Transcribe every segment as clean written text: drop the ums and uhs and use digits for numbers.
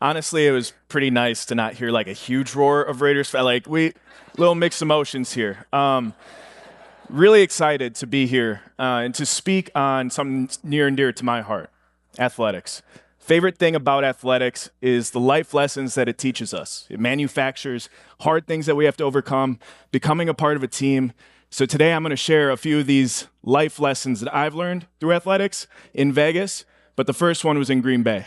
Honestly, it was pretty nice to not hear like a huge roar of Raiders. Like we, little mixed emotions here. Really excited to be here and to speak on something near and dear to my heart: athletics. Favorite thing about athletics is the life lessons that it teaches us. It manufactures hard things that we have to overcome, becoming a part of a team. So today I'm going to share a few of these life lessons that I've learned through athletics in Vegas, but the first one was in Green Bay.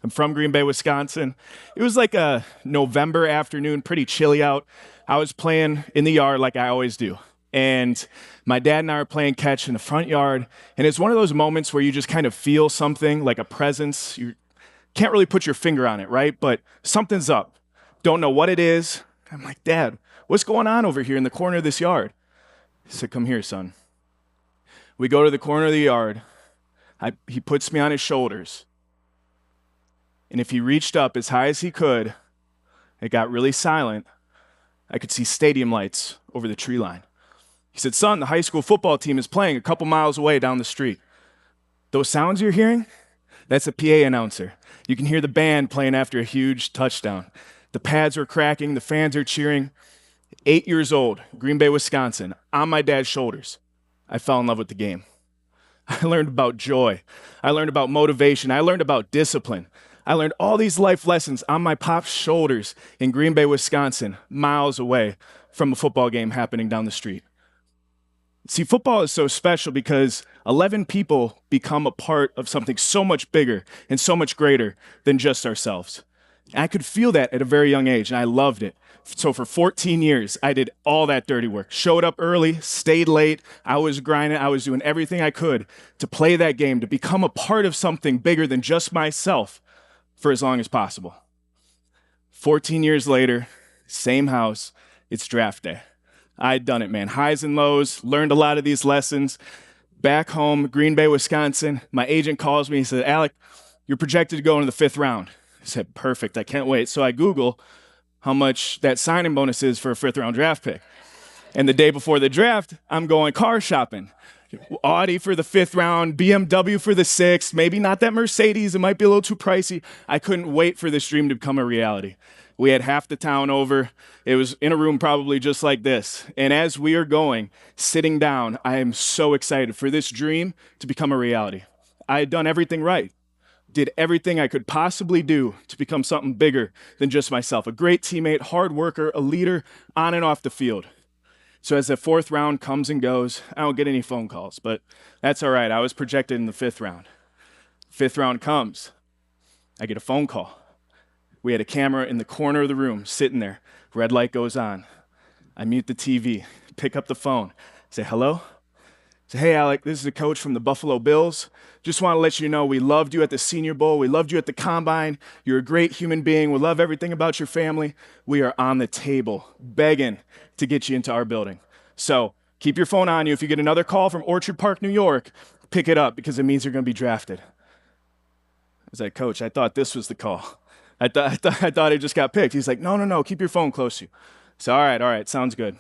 I'm from Green Bay, Wisconsin. It was like a November afternoon, pretty chilly out. I was playing in the yard like I always do. And my dad and I are playing catch in the front yard. And it's one of those moments where you just kind of feel something, like a presence. You can't really put your finger on it, right? But something's up. Don't know what it is. I'm like, Dad, what's going on over here in the corner of this yard? He said, come here, son. We go to the corner of the yard. He puts me on his shoulders. And if he reached up as high as he could, it got really silent. I could see stadium lights over the tree line. He said, son, the high school football team is playing a couple miles away down the street. Those sounds you're hearing? That's a PA announcer. You can hear the band playing after a huge touchdown. The pads are cracking, the fans are cheering. 8 years old, Green Bay, Wisconsin, on my dad's shoulders. I fell in love with the game. I learned about joy. I learned about motivation. I learned about discipline. I learned all these life lessons on my pop's shoulders in Green Bay, Wisconsin, miles away from a football game happening down the street. See, football is so special because 11 people become a part of something so much bigger and so much greater than just ourselves. And I could feel that at a very young age, and I loved it. So for 14 years, I did all that dirty work. Showed up early, stayed late. I was grinding. I was doing everything I could to play that game, to become a part of something bigger than just myself for as long as possible. 14 years later, same house, it's draft day. I'd done it, man. Highs and lows, learned a lot of these lessons. Back home, Green Bay, Wisconsin, my agent calls me. He said, Alec, you're projected to go into the 5th round. I said, perfect, I can't wait. So I Google how much that signing bonus is for a 5th round draft pick. And the day before the draft, I'm going car shopping. Audi for the 5th round, BMW for the 6th, maybe not that Mercedes, it might be a little too pricey. I couldn't wait for this dream to become a reality. We had half the town over. It was in a room probably just like this. And as we are going, sitting down, I am so excited for this dream to become a reality. I had done everything right. Did everything I could possibly do to become something bigger than just myself. A great teammate, hard worker, a leader on and off the field. So as the 4th round comes and goes, I don't get any phone calls, but that's all right. I was projected in the 5th round. 5th round comes. I get a phone call. We had a camera in the corner of the room sitting there. Red light goes on. I mute the TV, pick up the phone, say, hello? Say, hey, Alec, this is the coach from the Buffalo Bills. Just want to let you know we loved you at the Senior Bowl. We loved you at the Combine. You're a great human being. We love everything about your family. We are on the table begging to get you into our building. So keep your phone on you. If you get another call from Orchard Park, New York, pick it up because it means you're going to be drafted. I was like, Coach, I thought this was the call. I thought I just got picked. He's like, no, keep your phone close to you. So all right, sounds good.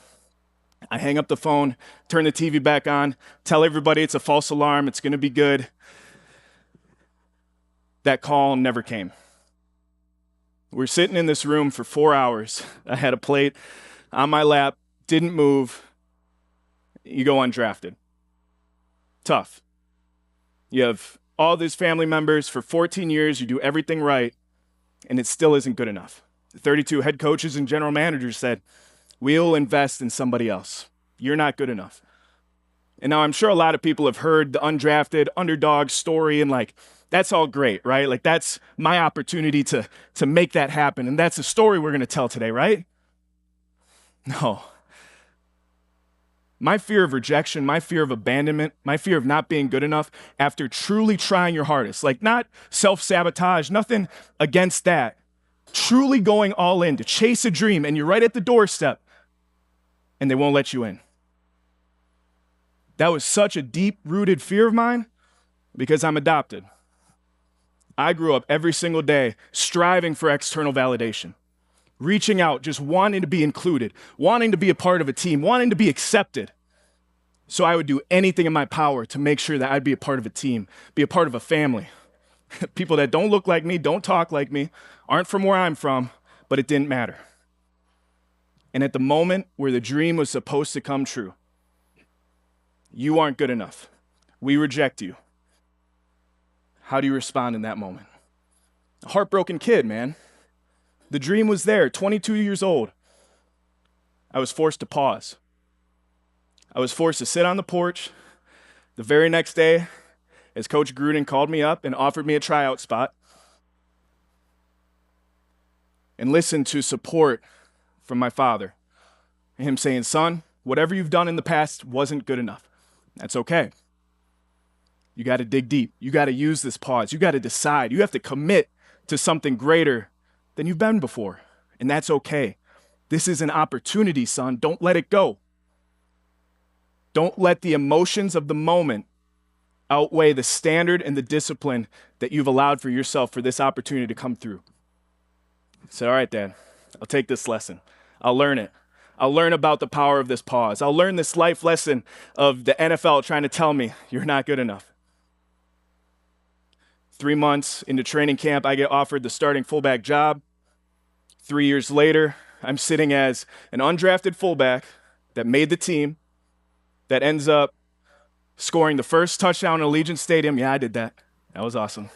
I hang up the phone, turn the TV back on, tell everybody it's a false alarm, it's going to be good. That call never came. We're sitting in this room for 4 hours. I had a plate on my lap, didn't move. You go undrafted. Tough. You have all these family members for 14 years, you do everything right, and it still isn't good enough. 32 head coaches and general managers said, we'll invest in somebody else. You're not good enough. And now I'm sure a lot of people have heard the undrafted underdog story and like, that's all great, right? Like that's my opportunity to make that happen. And that's the story we're going to tell today, right? No. My fear of rejection, my fear of abandonment, my fear of not being good enough after truly trying your hardest, like not self-sabotage, nothing against that, truly going all in to chase a dream and you're right at the doorstep and they won't let you in. That was such a deep-rooted fear of mine because I'm adopted. I grew up every single day striving for external validation, reaching out, just wanting to be included, wanting to be a part of a team, wanting to be accepted. So I would do anything in my power to make sure that I'd be a part of a team, be a part of a family. People that don't look like me, don't talk like me, aren't from where I'm from, but it didn't matter. And at the moment where the dream was supposed to come true, you aren't good enough. We reject you. How do you respond in that moment? A heartbroken kid, man. The dream was there, 22 years old. I was forced to pause. I was forced to sit on the porch the very next day as Coach Gruden called me up and offered me a tryout spot and listen to support from my father. And him saying, son, whatever you've done in the past wasn't good enough. That's okay. You got to dig deep. You got to use this pause. You got to decide. You have to commit to something greater than you've been before. And that's okay. This is an opportunity, son. Don't let it go. Don't let the emotions of the moment outweigh the standard and the discipline that you've allowed for yourself for this opportunity to come through. I said, all right, Dad, I'll take this lesson. I'll learn it. I'll learn about the power of this pause. I'll learn this life lesson of the NFL trying to tell me you're not good enough. 3 months into training camp, I get offered the starting fullback job. 3 years later, I'm sitting as an undrafted fullback that made the team, that ends up scoring the first touchdown in Allegiant Stadium. Yeah, I did that. That was awesome.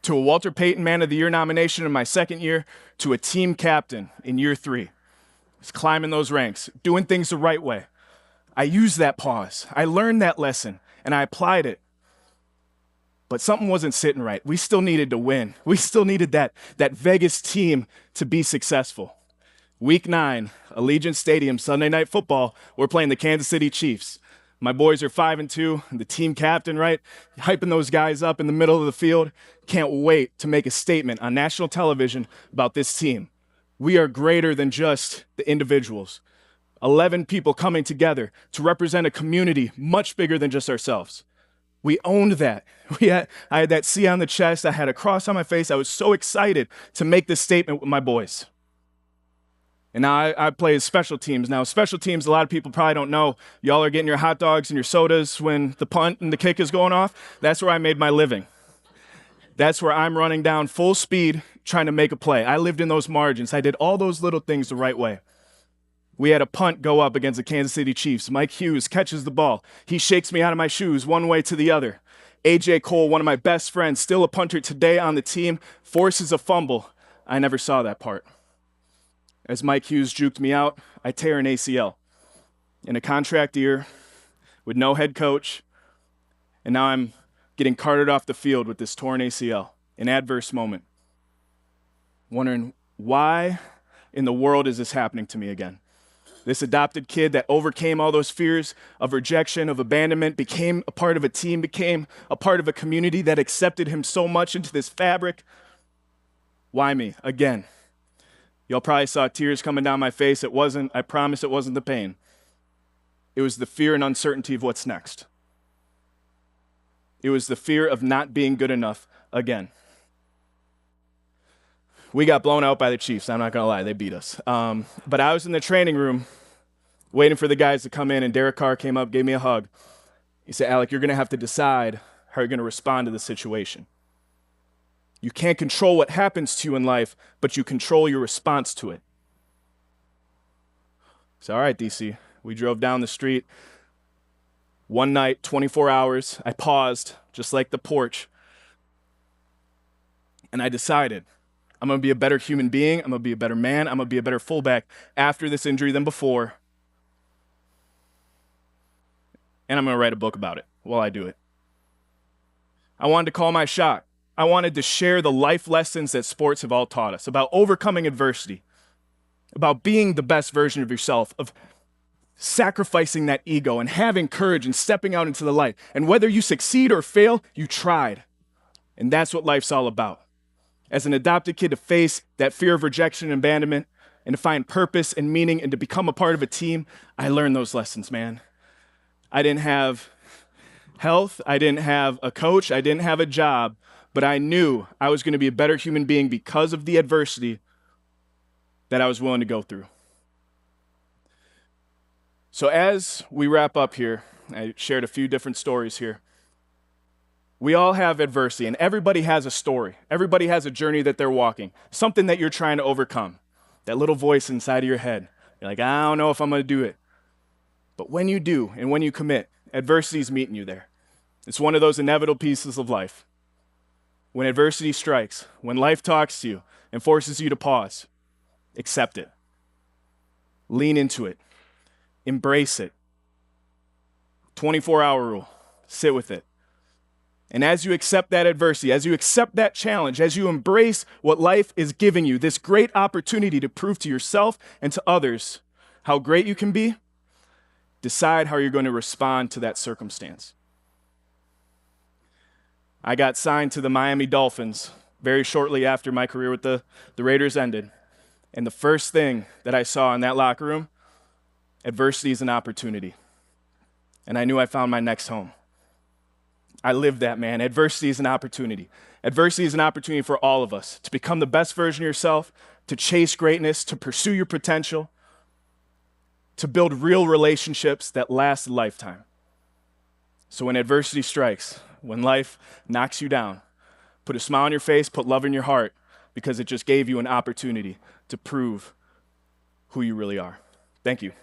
To a Walter Payton Man of the Year nomination in my second year, to a team captain in year 3. Just climbing those ranks, doing things the right way. I used that pause. I learned that lesson, and I applied it. But something wasn't sitting right. We still needed to win. We still needed that Vegas team to be successful. Week 9, Allegiant Stadium, Sunday Night Football, we're playing the Kansas City Chiefs. My boys are 5-2, the team captain, right? Hyping those guys up in the middle of the field. Can't wait to make a statement on national television about this team. We are greater than just the individuals. 11 people coming together to represent a community much bigger than just ourselves. We owned that. I had that C on the chest. I had a cross on my face. I was so excited to make this statement with my boys. And now I play special teams. Now, special teams, a lot of people probably don't know. Y'all are getting your hot dogs and your sodas when the punt and the kick is going off. That's where I made my living. That's where I'm running down full speed trying to make a play. I lived in those margins. I did all those little things the right way. We had a punt go up against the Kansas City Chiefs. Mike Hughes catches the ball. He shakes me out of my shoes one way to the other. A.J. Cole, one of my best friends, still a punter today on the team, forces a fumble. I never saw that part. As Mike Hughes juked me out, I tear an ACL in a contract year with no head coach, and now I'm getting carted off the field with this torn ACL, an adverse moment. Wondering, why in the world is this happening to me again? This adopted kid that overcame all those fears of rejection, of abandonment, became a part of a team, became a part of a community that accepted him so much into this fabric. Why me? Again. Y'all probably saw tears coming down my face. I promise it wasn't the pain. It was the fear and uncertainty of what's next. It was the fear of not being good enough again. We got blown out by the Chiefs. I'm not going to lie, they beat us. But I was in the training room waiting for the guys to come in, and Derek Carr came up, gave me a hug. He said, Alec, you're going to have to decide how you're going to respond to the situation. You can't control what happens to you in life, but you control your response to it. So, all right, DC. We drove down the street. One night, 24 hours, I paused, just like the porch, and I decided, I'm going to be a better human being. I'm going to be a better man. I'm going to be a better fullback after this injury than before. And I'm going to write a book about it while I do it. I wanted to call my shot. I wanted to share the life lessons that sports have all taught us about overcoming adversity, about being the best version of yourself, of sacrificing that ego and having courage and stepping out into the light. And whether you succeed or fail, you tried. And that's what life's all about. As an adopted kid, to face that fear of rejection and abandonment and to find purpose and meaning and to become a part of a team, I learned those lessons, man. I didn't have health. I didn't have a coach. I didn't have a job. But I knew I was going to be a better human being because of the adversity that I was willing to go through. So as we wrap up here, I shared a few different stories here. We all have adversity, and everybody has a story. Everybody has a journey that they're walking, something that you're trying to overcome. That little voice inside of your head. You're like, I don't know if I'm going to do it. But when you do, and when you commit, adversity is meeting you there. It's one of those inevitable pieces of life. When adversity strikes, when life talks to you and forces you to pause, accept it. Lean into it. Embrace it. 24-hour rule. Sit with it. And as you accept that adversity, as you accept that challenge, as you embrace what life is giving you, this great opportunity to prove to yourself and to others how great you can be, decide how you're going to respond to that circumstance. I got signed to the Miami Dolphins very shortly after my career with the Raiders ended. And the first thing that I saw in that locker room, adversity is an opportunity. And I knew I found my next home. I lived that, man. Adversity is an opportunity. Adversity is an opportunity for all of us to become the best version of yourself, to chase greatness, to pursue your potential, to build real relationships that last a lifetime. So when adversity strikes, when life knocks you down, put a smile on your face, put love in your heart, because it just gave you an opportunity to prove who you really are. Thank you.